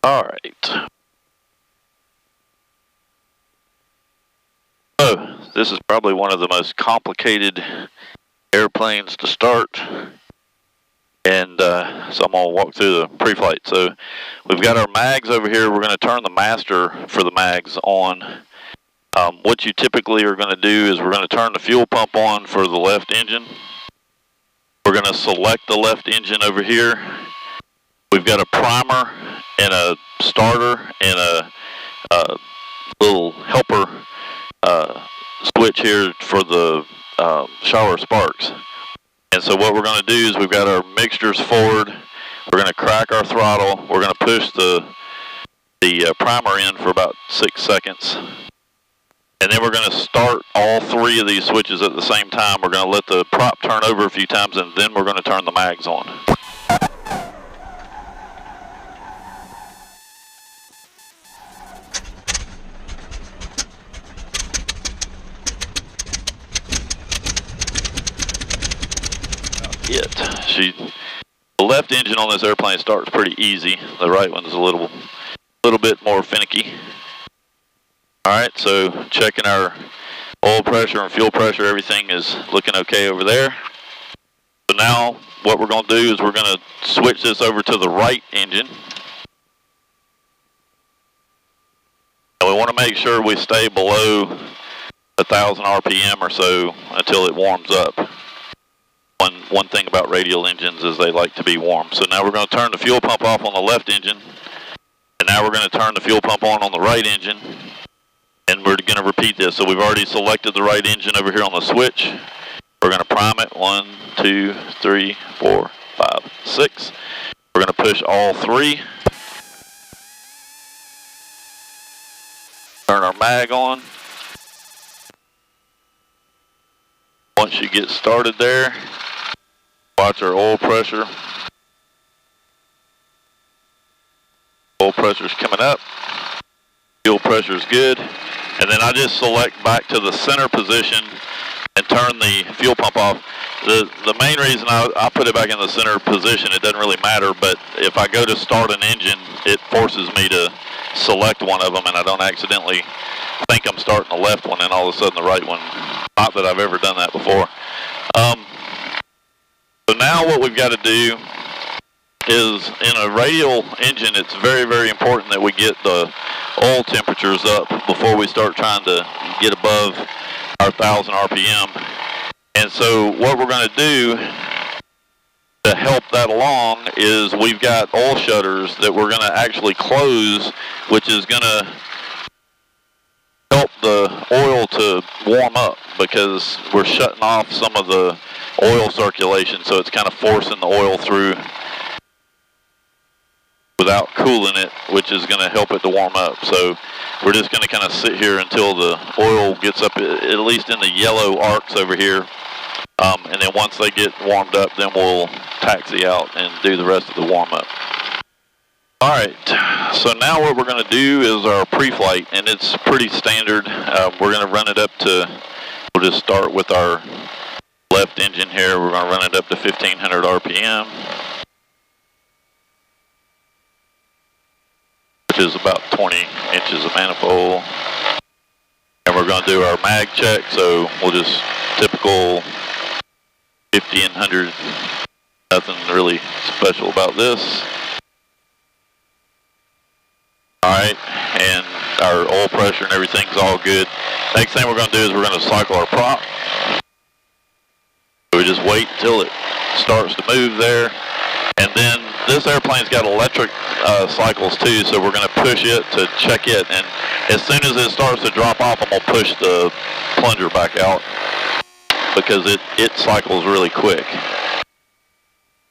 All right. So, this is probably one of the most complicated airplanes to start. And so I'm going to walk through the pre-flight. So we've got our mags over here. We're going to turn the master for the mags on. What you typically are going to do is we're going to turn the fuel pump on for the left engine. We're going to select the left engine over here. We've got a primer and a starter and a little helper switch here for the shower sparks. And so what we're going to do is we've got our mixtures forward. We're going to crack our throttle. We're going to push the primer in for about 6 seconds. And then we're going to start all three of these switches at the same time. We're going to let the prop turn over a few times, and then we're going to turn the mags on. The left engine on this airplane starts pretty easy. The right one's a little bit more finicky. Alright, so checking our oil pressure and fuel pressure, everything is looking okay over there. So now what we're going to do is we're going to switch this over to the right engine. And we want to make sure we stay below 1,000 RPM or so until it warms up. One thing about radial engines is they like to be warm. So now we're going to turn the fuel pump off on the left engine. And now we're going to turn the fuel pump on the right engine. And we're going to repeat this. So we've already selected the right engine over here on the switch. We're going to prime it. 1, 2, 3, 4, 5, 6. We're going to push all three. Turn our mag on. Once you get started there, watch our oil pressure. Oil pressure's coming up. Fuel pressure's good. And then I just select back to the center position and turn the fuel pump off. The main reason I put it back in the center position, it doesn't really matter, but if I go to start an engine, it forces me to select one of them, and I don't accidentally think I'm starting the left one and all of a sudden the right one. Not that I've ever done that before. So now what we've got to do is, in a radial engine, it's very, very important that we get the oil temperatures up before we start trying to get above our 1,000 RPM. And so what we're going to do to help that along is we've got oil shutters that we're going to actually close, which is going to help the oil to warm up because we're shutting off some of the oil circulation, so it's kind of forcing the oil through without cooling it, which is going to help it to warm up. So we're just going to kind of sit here until the oil gets up, at least in the yellow arcs over here. And then once they get warmed up, then we'll taxi out and do the rest of the warm up. All right, so now what we're going to do is our pre-flight, and it's pretty standard. We're going to run it up to, we'll just start with our left engine here. We're going to run it up to 1,500 RPM. Which is about 20 inches of manifold. And we're going to do our mag check, so we'll just typical 50 and 100, nothing really special about this. Alright, and our oil pressure and everything's all good. Next thing we're going to do is we're going to cycle our prop. So we just wait until it starts to move there. And then this airplane's got electric cycles too, so we're going to push it to check it. And as soon as it starts to drop off, I'm going to push the plunger back out because it cycles really quick.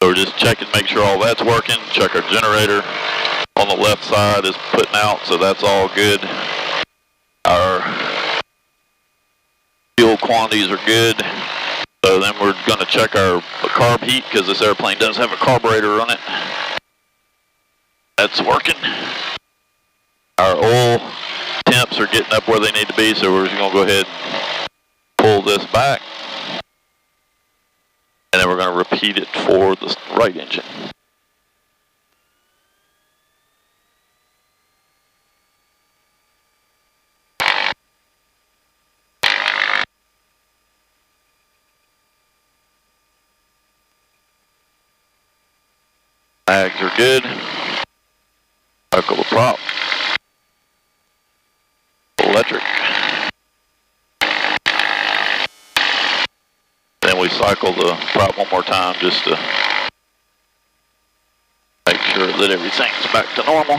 So we're just checking, make sure all that's working. Check our generator on the left side is putting out, so that's all good. Our fuel quantities are good. So then we're going to check our carb heat because this airplane does have a carburetor on it. That's working. Our oil temps are getting up where they need to be, so we're just going to go ahead and pull this back. And then we're going to repeat it for the right engine. Mags are good. Cycle the prop. Electric. Then we cycle the prop one more time just to make sure that everything's back to normal.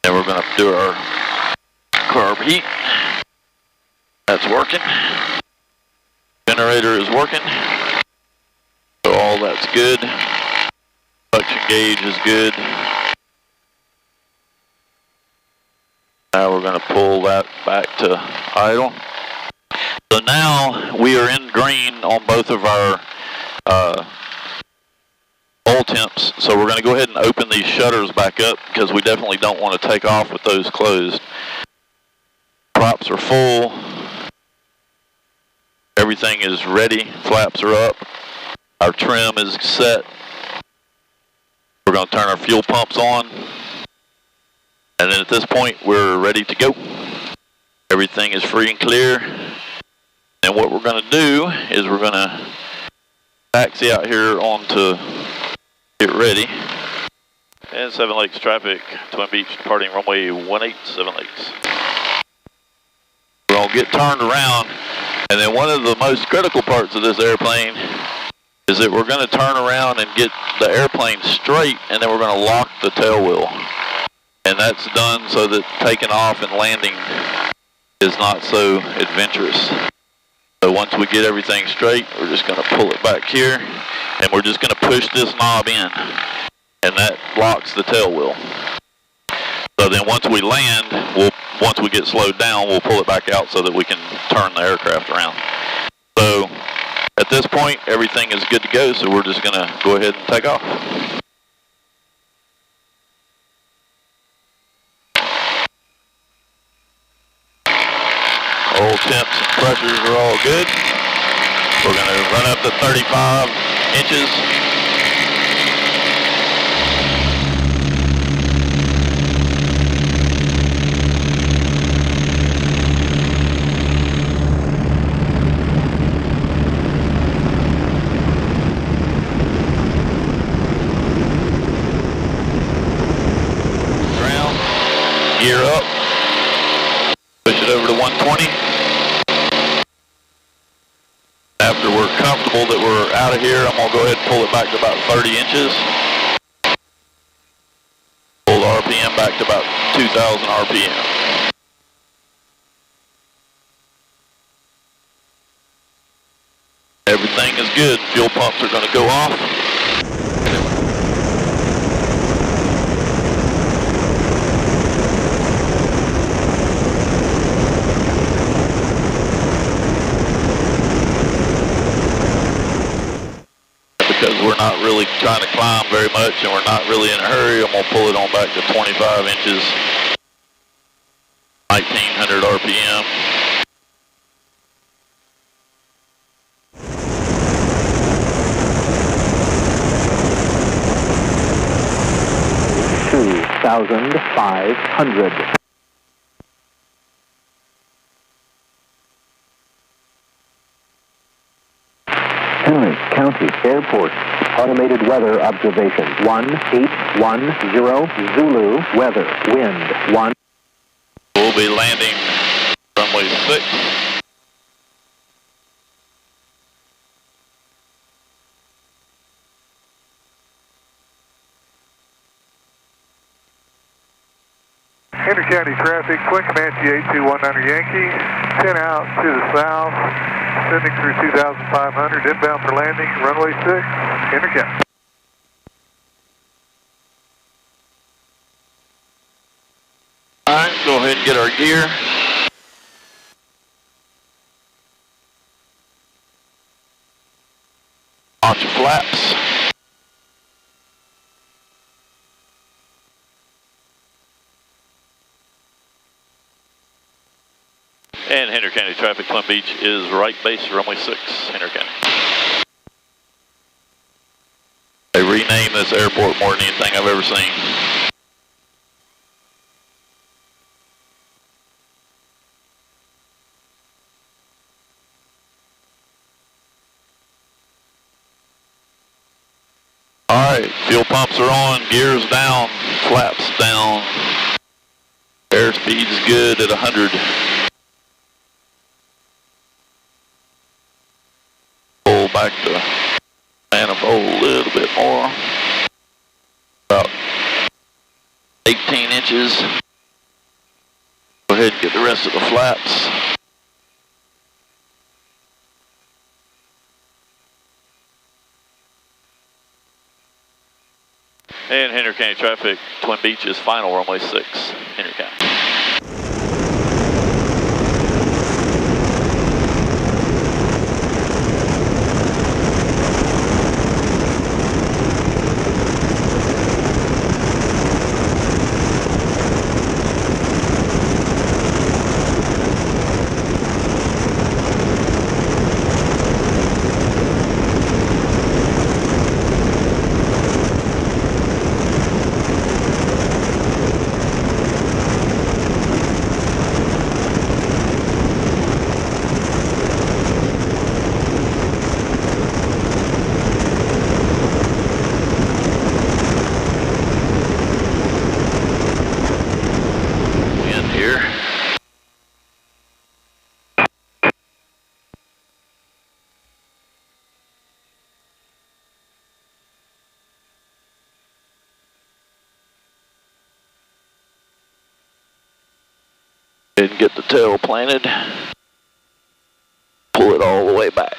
Then we're going to do our carb heat. That's working. Generator is working. So all that's good. Suction gauge is good. Now we're going to pull that back to idle. So now we are in green on both of our oil temps. So we're going to go ahead and open these shutters back up because we definitely don't want to take off with those closed. Props are full. Everything is ready. Flaps are up. Our trim is set. We're going to turn our fuel pumps on. And then at this point, we're ready to go. Everything is free and clear. And what we're going to do is we're going to taxi out here on to get ready. And 7 Lakes traffic, Twin Beach departing runway 18, 7 Lakes. We're going to get turned around. And then one of the most critical parts of this airplane is that we're going to turn around and get the airplane straight, and then we're going to lock the tail wheel. And that's done so that taking off and landing is not so adventurous. So once we get everything straight, we're just going to pull it back here, and we're just going to push this knob in, and that locks the tail wheel. So then once we land, once we get slowed down, we'll pull it back out so that we can turn the aircraft around. So at this point, everything is good to go, so we're just going to go ahead and take off. Oil temps and pressures are all good. We're going to run up to 35 inches. Gear up, push it over to 120. After we're comfortable that we're out of here, I'm going to go ahead and pull it back to about 30 inches. Pull the RPM back to about 2,000 RPM. Everything is good. Fuel pumps are going to go off. Because we're not really trying to climb very much and we're not really in a hurry, I'm going to pull it on back to 25 inches, 1900 RPM. $2,500. Henry County Airport automated weather observation 1810 Zulu weather wind 1. We'll be landing runway 6. Henry County traffic, Twin Comanche 8219 Yankee, 10 out to the south, sending through 2,500, inbound for landing, runway 6, Henry County. Alright, go ahead and get our gear. Launch your flaps. And Henry County traffic, Twin Beach is right base, runway 6, Henry County. They renamed this airport more than anything I've ever seen. Alright, fuel pumps are on, gears down, flaps down. Airspeed's good at 100. Pull back the manifold a little bit more. About 18 inches. Go ahead and get the rest of the flaps. And Henry County traffic, Twin Beaches, final runway 6, Henry County. And get the tail planted, pull it all the way back.